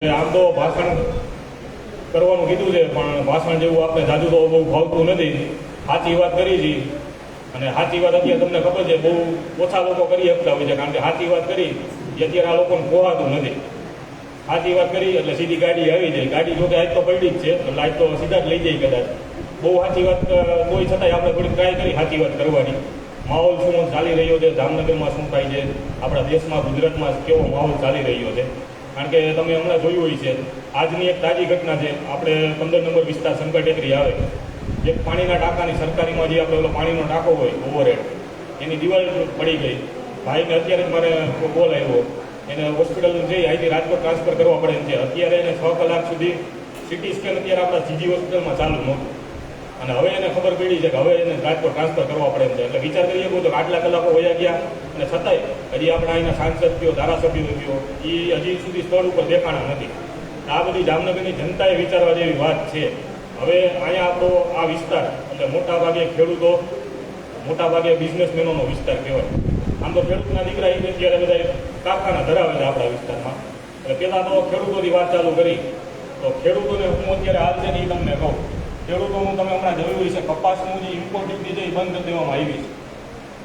આમ તો ભાષણ કરવાનું કીધું છે, પણ ભાષણ જેવું આપણે જાજુ તો બહુ ભાવતું નથી. સાચી વાત કરી છે, અને સાચી વાત અત્યારે તમને ખબર છે બહુ ઓછા લોકો કરી શકતા હોય છે, કારણ કે સાચી વાત કરી એ અત્યારે આ લોકોને પોહાતું નથી. સાચી વાત કરી એટલે સીધી ગાડી આવી જાય. ગાડી જોકે આજ તો પડી જ છે, એટલે આજ તો સીધા જ લઈ જાય કદાચ. બહુ સાચી વાત કોઈ છતાંય આપણે થોડી ટ્રાય કરી સાચી વાત કરવાની. માહોલ શું ચાલી રહ્યો છે, જામનગરમાં શું થાય છે, આપણા દેશમાં ગુજરાતમાં કેવો માહોલ ચાલી રહ્યો છે. કારણ કે તમે હમણાં જોયું હોય છે, આજની એક તાજી ઘટના છે. આપણે 15 નંબર વિસ્તાર શંકર ટેકરી આવે, એક પાણીના ટાંકાની સરકારીમાં જે આપણે પેલો પાણીનો ટાંકો હોય ઓવરહેડ, એની દિવાલ પડી ગઈ. ભાઈને અત્યારે જ મારે કોલ આવ્યો, એને હોસ્પિટલ જઈ અહીંથી રાજકોટ ટ્રાન્સફર કરવા પડે છે. અત્યારે એને 6 કલાક સુધી સિટી સ્કેન અત્યારે આપણા જીજી હોસ્પિટલમાં ચાલુ નહોતું, અને હવે એને ખબર પડી છે કે હવે એને રાજકોટ ટ્રાન્સફર કરવા પડે છે. એટલે વિચાર કરીએ તો આટલા કલાકો વયા ગયા, અને છતાંય હજી આપણા અહીંના સાંસદ કયો, ધારાસભ્યો કયો, એ હજી સુધી સ્થળ ઉપર દેખાણા નથી. આ બધી જામનગરની જનતાએ વિચારવા જેવી વાત છે. હવે અહીંયા આપણો આ વિસ્તાર એટલે મોટાભાગે ખેડૂતો, મોટાભાગે બિઝનેસમેનોનો વિસ્તાર કહેવાય. આમ તો ખેડૂતના દીકરા એ અત્યારે બધા કારખાના ધરાવે છે આપણા વિસ્તારમાં. એટલે પહેલાં તો ખેડૂતોની વાત ચાલુ કરી, તો ખેડૂતોને હું અત્યારે હાલ છે ને એ તમને કહું. ખેડૂતોનું તમે હમણાં જોયું છે, કપાસનું જે ઇમ્પોર્ટ ડ્યુટી છે એ બંધ કરી દેવામાં આવી છે.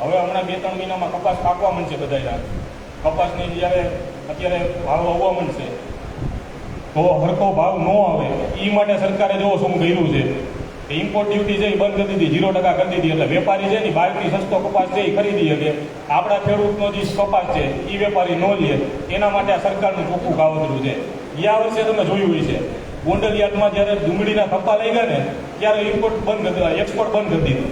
હવે હમણાં 2-3 મહિનામાં કપાસ પાકવા માંડશે બધાના. કપાસની જ્યારે અત્યારે ભાવ આવવા માંડશે, તો હરખો ભાવ ન આવે એ માટે સરકારે જો શું કર્યું છે કે ઇમ્પોર્ટ ડ્યુટી છે એ બંધ કરી દીધી, 0% કરી દીધી. એટલે વેપારી છે ને બહારથી સસ્તો કપાસ છે એ ખરીદી શકે. આપણા ખેડૂતનો જે કપાસ છે એ વેપારી ન લે, એના માટે આ સરકારનું ચોખ્ખું કાવતરું છે. ગયા વર્ષે તમે જોયું હોય છે, ગોંડલ યાર્ડમાં જ્યારે ડુંગળીના કપ્પા લઈ ગયા ને ત્યારે ઇમ્પોર્ટ બંધ કરી, એક્સપોર્ટ બંધ કરી દીધું.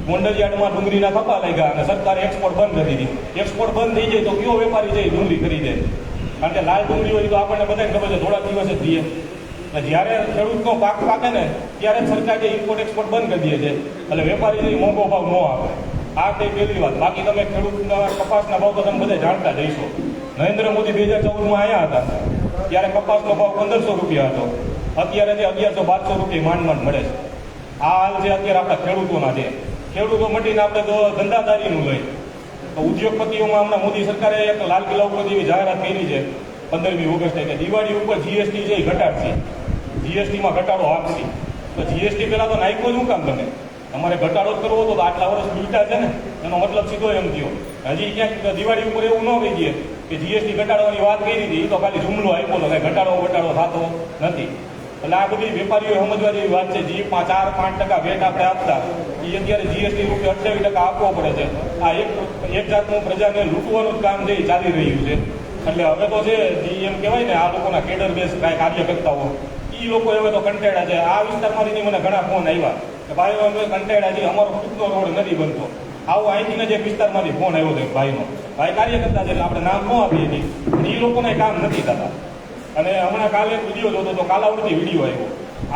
ગોંડલ યાર્ડમાં ડુંગળીના કપ્પા લઈ ગયા અને સરકારે એક્સપોર્ટ બંધ કરી દીધી. એક્સપોર્ટ બંધ થઈ જાય તો કયો વેપારી છે એ ડુંગળી ખરીદે? કારણ કે લાલ ડુંગળી હોય તો આપણને બધાને ખબર છે થોડા દિવસ જ દઈએ. એટલે જ્યારે ખેડૂતનો પાક પાકે ને ત્યારે સરકાર જે ઇમ્પોર્ટ એક્સપોર્ટ બંધ કરી દે છે, એટલે વેપારી જે મોંઘો ભાવ ન આપે. આ તે પહેલી વાત. બાકી તમે ખેડૂતના કપાસના ભાવ તો તમે બધા જાણતા જઈશો. નરેન્દ્ર મોદી 2014માં આવ્યા હતા ત્યારે કપાસનો ભાવ 1500 રૂપિયા હતો. અત્યારે તે 1100-1200 રૂપિયા માંડ મળે છે. આ હાલ જે અત્યારે આપણા ખેડૂતોના છે. ખેડૂતો મટીને આપણે તો ધંધાદારીનું લઈ તો ઉદ્યોગપતિઓમાં હમણાં મોદી સરકારે એક લાલ કિલ્લા ઉપર જેવી જાહેરાત કરી છે 15મી ઓગસ્ટે કે દિવાળી ઉપર જીએસટી છે એ ઘટાડશે, જીએસટીમાં ઘટાડો આપશે. તો જીએસટી પહેલાં તો નાખ્યો જ હું કામ તમે? તમારે ઘટાડો જ કરવો હતો તો આટલા વર્ષ બીટા છે ને, એનો મતલબ સીધો એમ થયો. હજી ક્યાંક દિવાળી ઉપર એવું ન કહી દઈએ કે જીએસટી ઘટાડવાની વાત કરી હતી, એ તો ખાલી જુમલો આપ્યો હતો, કાંઈ ઘટાડો થતો નથી. એટલે આ બધી વેપારીઓ સમજવા જેવી વાત છે. જે 4-5% વેટ આપણે આપતા એ અત્યારે જીએસટી રૂપે 28% આપવો પડે છે. આ એક જાતનું પ્રજાને લૂંટવાનું જ કામ છે એ ચાલી રહ્યું છે. એટલે હવે તો છે જે એમ કહેવાય ને, આ લોકોના કેડર બેઝ કાંઈ કાર્યકર્તાઓ એ લોકો હવે તો કંટાળ્યા છે. આ વિસ્તારમાંથી મને ઘણા ફોન આવ્યા કે ભાઈ અમે કંટાળ્યા છીએ, અમારો ખુદનો રોડ નથી બનતો. આવું અહીંથી જ એક વિસ્તારમાંથી ફોન આવ્યો હતો ભાઈનો. ભાઈ કાર્યકર્તા છે એટલે આપણે નામ ન આપીએ છીએ, એ લોકોને કામ નથી થતા. અને હમણાં કાલે એક વિડીયો જોતો તો કાલાવડથી વિડીયો આવ્યો,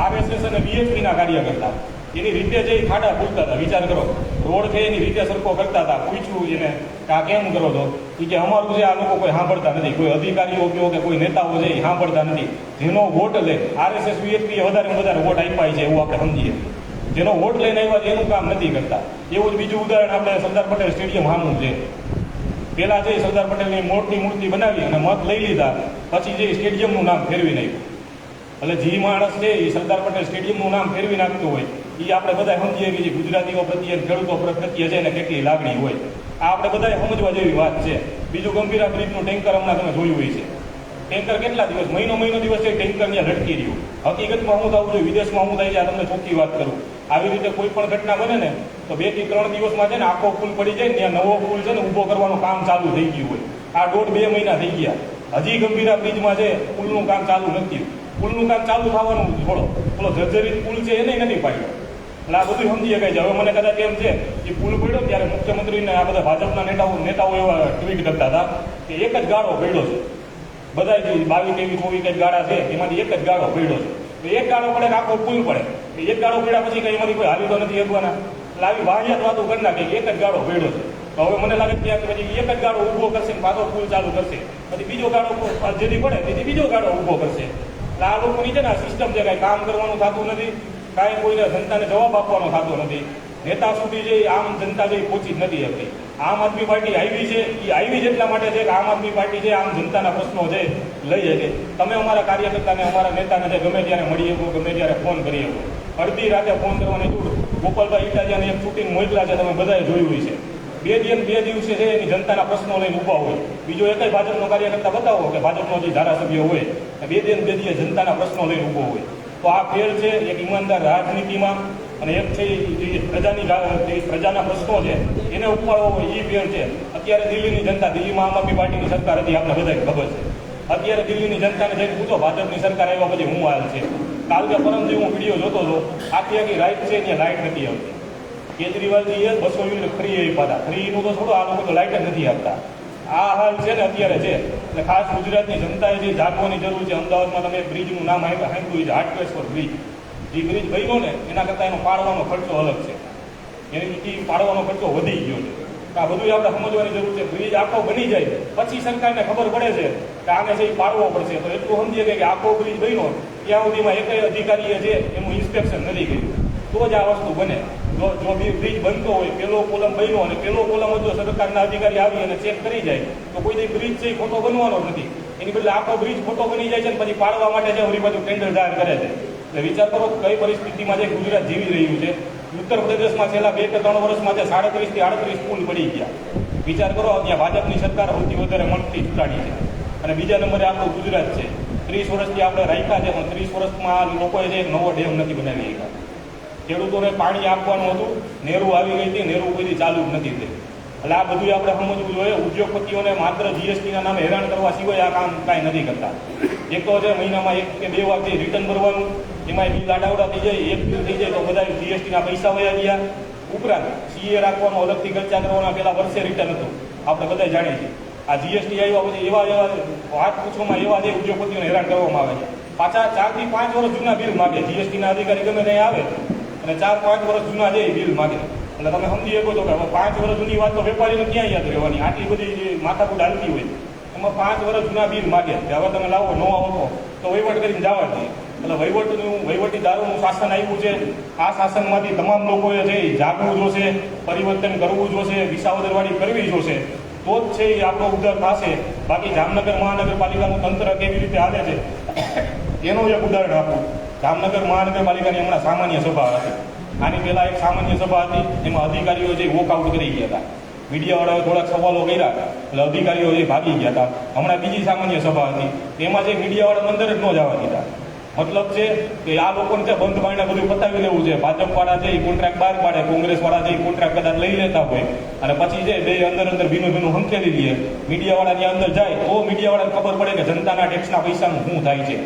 આરએસએસ અને બીએસપીના કાર્યકર્તા એની રીતે જે ખાડા પૂરતા હતા. વિચાર કરો, રોડ છે એની રીતે સરખો કરતા હતા. પૂછ્યું એને કે આ કેમ કરો છો? એ કે અમારું છે આ લોકો કોઈ સાંભળતા નથી, કોઈ અધિકારીઓ કહો કે કોઈ નેતાઓ છે એ સાંભળતા નથી. જેનો વોટ લે આરએસએસ બીએસપી વધારે વોટ આપ્યા છે એવું આપણે સમજીએ. જેનો વોટ લઈને આવ્યા છે એનું કામ નથી કરતા. એવું જ બીજું ઉદાહરણ આપણે સરદાર પટેલ સ્ટેડિયમ સામું છે. પહેલાં જે સરદાર પટેલની મોટી મૂર્તિ બનાવી અને મત લઈ લીધા, પછી જે સ્ટેડિયમનું નામ ફેરવી નાખ્યું. એટલે જે માણસ છે એ સરદાર પટેલ સ્ટેડિયમનું નામ ફેરવી નાખતું હોય એ આપણે બધા સમજીએ કે જે ગુજરાતીઓ પ્રત્યે, ખેડૂતો પ્રત્યે છે ને કેટલી લાગણી હોય. આ આપણે બધાએ સમજવા જેવી વાત છે. બીજું ગંભીરા બ્રિજનું ટેન્કર હમણાં તમે જોયું હોય છે. ટેન્કર કેટલા દિવસ, મહિનો દિવસ છે ટેન્કર ત્યાં લટકી રહ્યું. હકીકતમાં શું થવું જોઈએ, વિદેશમાં શું થાય છે આ તમને ચોખ્ખી વાત કરું. આવી રીતે કોઈ પણ ઘટના બને ને તો 2 થી 3 દિવસમાં છે ને આખો પુલ પડી જાય ને, ત્યાં નવો પુલ છે ને ઊભો કરવાનું કામ ચાલુ થઈ ગયું હોય. આ 1.5-2 મહિના થઈ ગયા, હજી ગંભીરા બ્રિજમાં છે પુલનું કામ ચાલુ નથી. પુલનું કામ ચાલુ થવાનું થોડો પેલો જર્જરિત પુલ છે એને નથી પાડ્યો. એટલે આ બધું સમજી શકાય છે. હવે મને કદાચ એમ છે કે પુલ પડ્યો ત્યારે મુખ્યમંત્રીને આ બધા ભાજપના નેતાઓ એવા ટ્વીટ કરતા હતા કે એક જ ગાળો પડ્યો છે. બધા 22-23-24 ગાળા છે એમાંથી એક જ ગાળો પડ્યો છે. તો એક ગાળો પડે કે આખો પુલ પડે? એક ગાળો પડ્યા પછી કંઈ એમાંથી કોઈ હાલી તો નથી શકવાના. એટલે આવી વાહિયાત વાતો કરી નાખે કે એક જ ગાળો પડ્યો છે. તો હવે મને લાગે કે પછી એક જ ગાળો ઊભો કરશે, પાછો પુલ ચાલુ કરશે, પછી બીજો ગાળો જેથી પડે તેથી બીજો ગાળો ઊભો કરશે. એટલે આ લોકોની છે ને આ સિસ્ટમ છે, કાંઈ કામ કરવાનું થતું નથી, કાંઈ કોઈને જનતાને જવાબ આપવાનો થતો નથી. નેતા સુધી જે આમ જનતા જે પહોંચી જ નથી શકતી. આમ આદમી પાર્ટી આવી છે એ આવી જ એટલા માટે છે કે આમ આદમી પાર્ટી છે આમ જનતાના પ્રશ્નો છે લઈ શકે. તમે અમારા કાર્યકર્તાને અમારા નેતાને છે ગમે ત્યારે મળી શકો, ગમે ત્યારે ફોન કરી શકો. અડધી રાતે ફોન કરવાની જરૂર. ગોપાલભાઈ ઇટાલિયાને એક શૂટિંગ મોકલા છે, તમે બધાએ જોયું હોય છે. બે દિવસે છે એની જનતાના પ્રશ્નો લઈને ઊભા હોય. બીજો એકય ભાજપનો કાર્યકર્તા બતાવો કે ભાજપનો જે ધારાસભ્ય હોય બે દિવસે જનતાના પ્રશ્નો લઈને ઊભો હોય. તો આ ફેર છે એક ઈમાનદાર રાજનીતિમાં, અને એક છે જે પ્રજાના પ્રશ્નો છે એને ઉપાડવો હોય એ ફેર છે. અત્યારે દિલ્હીની જનતા, દિલ્હીમાં આમ આદમી પાર્ટીની સરકાર હતી, આપણે બધાને ખબર છે. અત્યારે દિલ્હીની જનતાને જઈને પૂછો ભાજપની સરકાર આવ્યા પછી હું હાલ છે. કાલ કે પરમથી હું વિડીયો જોતો હતો, આખી લાઇટ છે ત્યાં લાઇટ નથી આવતી. કેજરીવાલજીએ 200 યુનિટ ફ્રી આપ્યા. ફ્રીનું તો થોડું, આ લોકો તો લાઇટ જ નથી આપતા. આ હાલ છે ને અત્યારે છે. એટલે ખાસ ગુજરાતની જનતાએ જે જાગવાની જરૂર છે. અમદાવાદમાં તમે બ્રિજનું નામ સાંભળ્યું છે, હાટકેશ્વર બ્રિજ. જે બ્રિજ બન્યો ને એના કરતાં એનો પાડવાનો ખર્ચો અલગ છે. એની પાડવાનો ખર્ચો વધી ગયો છે. આ બધું આપણે સમજવાની જરૂર છે. બ્રિજ આખો બની જાય પછી સરકારને ખબર પડે છે કે આને છે એ પાડવો પડશે. તો એટલું સમજીએ કે આખો બ્રિજ બન્યો ત્યાં સુધીમાં એકય અધિકારીએ છે એનું ઇન્સ્પેક્શન નથી કર્યું. તો જ આ વસ્તુ બને. જો બ્રિજ બનતો હોય, પેલો કોલમ બન્યો અને પેલો કોલમ જો સરકારના અધિકારી આવી અને ચેક કરી જાય તો કોઈ બ્રિજ છે એ ખોટો બનવાનો જ નથી. એની બદલે આખો બ્રિજ ખોટો બની જાય છે ને પછી પાડવા માટે છે ઓલી બાજુ ટેન્ડર જાહેર કરે છે. એટલે વિચાર કરો કઈ પરિસ્થિતિમાં જે ગુજરાત જીવી રહ્યું છે. ઉત્તર પ્રદેશમાં છેલ્લા 2 કે 3 વર્ષમાં 37 થી 38 પુલ પડી ગયા. વિચાર કરો, ત્યાં ભાજપની સરકાર સૌથી વધારે મનથી ચૂંટાણી છે. અને બીજા નંબરે આપણું ગુજરાત છે. 30 વર્ષથી આપણે રાખ્યા છે, પણ 30 વર્ષમાં લોકોએ જે નવો ડેમ નથી બનાવી શક્યા. ખેડૂતોને પાણી આપવાનું હતું, નેરું આવી ગઈ હતી, નેરું કોઈથી ચાલુ જ નથી થઈ. એટલે આ બધું આપણે સમજવું જોઈએ. ઉદ્યોગપતિઓને માત્ર જીએસટીના નામે હેરાન કરવા સિવાય આ કામ કાંઈ નથી કરતા. એક તો છે મહિનામાં 1 કે 2 વાર રિટર્ન ભરવાનું, એમાં બિલ આડાવડા થઈ જાય. એક બિલ થઈ જાય તો બધા જીએસટીના પૈસા વયા ગયા. ઉપરાંત સીએ રાખવાનો, અલગથી ખર્ચા કરવાના. પેલા વર્ષે રિટર્ન હતું, આપણે બધા જાણીએ છીએ. આ જીએસટી આવ્યા પછી એવા વાત પૂછવામાં એવા જે ઉદ્યોગપતિઓને હેરાન કરવામાં આવે છે. પાછા 4 થી 5 વર્ષ જૂના બિલ માગે. જીએસટીના અધિકારી ગમે ત્યાં આવે અને 4-5 વર્ષ જૂના જે બિલ માગે. એટલે તમે સમજી શકો છો કે 5 વર્ષ જૂની વાત તો વેપારીને ક્યાં યાદ રહેવાની? આટલી બધી જે માથાકૂટ હાલતી હોય એમાં 5 વર્ષ જૂના બિલ માગે કે હવે તમે લાવો, ન આવો તો વહીવટ કરીને જવા દઈએ. એટલે વહીવટીદારોનું શાસન આવ્યું છે. આ શાસનમાંથી તમામ લોકોએ છે જાગવું જોશે, પરિવર્તન કરવું જોશે, વિસાવદરવાળી કરવી જોશે. તો જ છે એ આપણો ઉદ્ધાર થશે. બાકી જામનગર મહાનગરપાલિકાનું તંત્ર કેવી રીતે હાલે છે એનું એક ઉદાહરણ આપું. જામનગર મહાનગરપાલિકાની હમણાં સામાન્ય સભા હતી. આની પહેલા એક સામાન્ય સભા હતી, એમાં અધિકારીઓ જે વોકઆઉટ કરી ગયા હતા. મીડિયાવાળાએ થોડાક સવાલો કર્યા એટલે અધિકારીઓ જે ભાગી ગયા હતા. હમણાં બીજી સામાન્ય સભા હતી, એમાં જે મીડિયાવાળા અંદર જ ન જવા દીધા. મતલબ છે કે આ લોકોને ત્યાં બંધ બારણે બધું પતાવી લેવું છે. ભાજપવાળા છે એ કોન્ટ્રાક્ટ બહાર પાડે, કોંગ્રેસવાળા છે એ કોન્ટ્રાક્ટ કદાચ લઈ લેતા હોય અને પછી છે બે અંદર ભીનું હંકેલી લઈએ. મીડિયાવાળા ત્યાં અંદર જાય તો મીડિયાવાળાને ખબર પડે કે જનતાના ટેક્સના પૈસાનું શું થાય છે.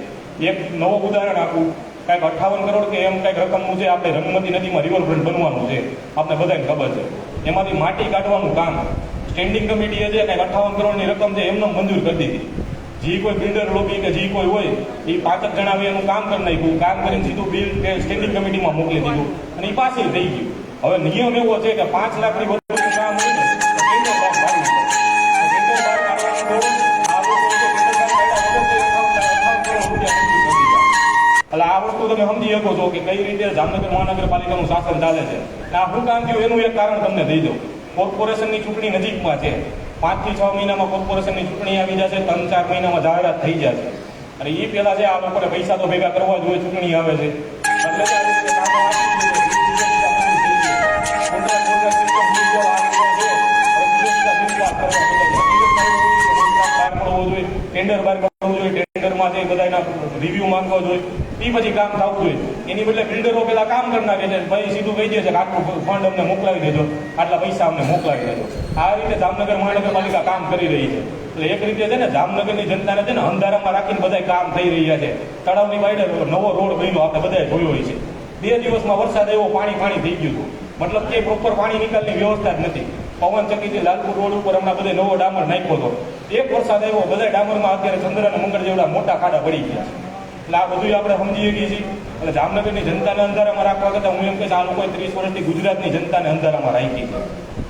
એક નવું ઉદાહરણ આપું. કાંઈક 58 કરોડ કે એમ કાંઈક રકમનું છે આપણે રંગમતી નદીમાં રિવરફ્રન્ટ બનવાનું છે, આપણે બધાને ખબર છે. એમાંથી માટી કાઢવાનું કામ સ્ટેન્ડિંગ કમિટીએ છે કાંઈક 58 કરોડની રકમ છે એમને મંજૂર કરી દીધી. જે કોઈ બિલ્ડર લોબી કે જે કોઈ હોય એ 5 જણાવે એનું કામ કરી નાખ્યું. કામ કરીને સીધું બિલ કે સ્ટેન્ડિંગ કમિટીમાં મોકલી દીધું અને એ પાછી થઈ ગયું. હવે નિયમ એવો છે કે 5 લાખની વધુનું કામ હોય ને તો ટેન્ડર બહાર પાડવું પડે. ટેન્ડર બહાર પાડવાનું આ લોકો એટલે આ વસ્તુ તમે સમજી શકો છો કે કઈ રીતે જામનગર મહાનગરપાલિકાનું શાસન ચાલે છે. આ શું કામ થયું એનું એક કારણ તમને દઈ દઉં. કોર્પોરેશનની ચૂંટણી નજીકમાં છે. 5 થી 6 મહિનામાં કોર્પોરેશનની ચૂંટણી આવી જશે, 3-4 મહિનામાં જાહેરાત થઈ જશે. અને એ પહેલા છે આ લોકોને પૈસા તો ભેગા કરવા જોઈએ, ચૂંટણી આવે છે એટલે ટેન્ડર બહાર કરવું જોઈએ, ટેન્ડરમાં જે બધાના રિવ્યુ માંગવા જોઈએ, એ પછી કામ થવું જોઈએ. એની બદલે બિલ્ડરો પેલા કામ કરી નાખે છે, ભાઈ સીધું કહી દે છે કે આટલું ફંડ અમને મોકલાવી દેજો, આટલા પૈસા અમને મોકલાવી દેજો. આ રીતે જામનગર મહાનગરપાલિકા કામ કરી રહી છે. એટલે એક રીતે છે ને જામનગરની જનતાને છે ને અંધારામાં રાખીને બધા કામ થઈ રહ્યા છે. તળાવની બાજુ નવો રોડ બન્યો, આપણે બધાએ જોયો હોય છે. 2 દિવસમાં વરસાદ આવ્યો, પાણી થઈ ગયું હતું. મતલબ કે પ્રોપર પાણી નિકાલની વ્યવસ્થા જ નથી. પવન ચક્કીથી લાલપુર રોડ ઉપર હમણાં બધે નવો ડામર નાખ્યો હતો. એક વરસાદ આવ્યો, બધા ડામરમાં અત્યારે ચંદ્ર અને મંગળ જેવડા મોટા ખાડા પડી ગયા છે. એટલે આ બધું આપણે સમજી શકીએ છીએ. એટલે જામનગરની જનતાને અંધારામાં રાખવા કરતાં હું એમ કહીશ આ લોકોએ 30 વર્ષથી ગુજરાતની જનતાને અંધારામાં રાખી છે.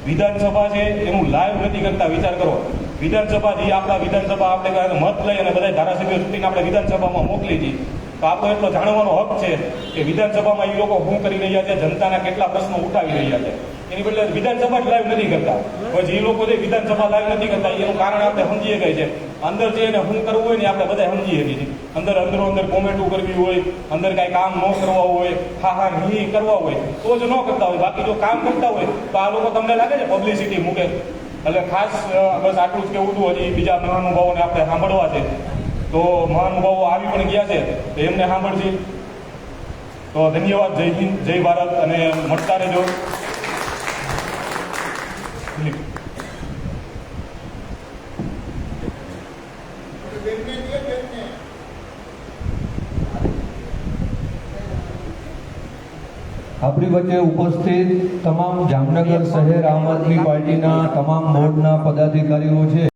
વિધાનસભા છે એનું લાઈવ નથી કરતા. વિચાર કરો, વિધાનસભા જે આપણા વિધાનસભા આપણે મત લઈ અને બધા ધારાસભ્યો ચૂંટીને આપણે વિધાનસભામાં મોકલી હતી, તો આપણો એટલો જાણવાનો હક છે કે વિધાનસભામાં એ લોકો શું કરી રહ્યા છે, જનતાના કેટલા પ્રશ્નો ઉઠાવી રહ્યા છે. એની બદલે વિધાનસભા જ લાઈવ નથી કરતા. હવે જે લોકો જે વિધાનસભા લાઈવ નથી કરતા એનું કારણ આપણે સમજીએ કઈ છે. અંદર જે એને શું કરવું હોય ને આપણે બધા સમજીએ છીએ. અંદર કોમેન્ટો કરવી હોય, અંદર કાંઈ કામ ન કરવા હોય, હા નહીં કરવા હોય તો જ ન કરતા હોય. બાકી જો કામ કરતા હોય તો આ લોકો તમને લાગે છે પબ્લિસિટી મૂકે. એટલે ખાસ બસ આટલું જ કહેવું હતું. હજી બીજા મહાનુભાવોને આપણે સાંભળવા છે, તો મહાનુભાવો આવી પણ ગયા છે તો એમને સાંભળશે. તો ધન્યવાદ. જય હિન્દ, જય ભારત, અને મળતા રહેજો. આપણી વચ્ચે ઉપસ્થિત તમામ જામનગર શહેર આમ આદમી પાર્ટીના તમામ બોર્ડના પદાધિકારીઓ છે.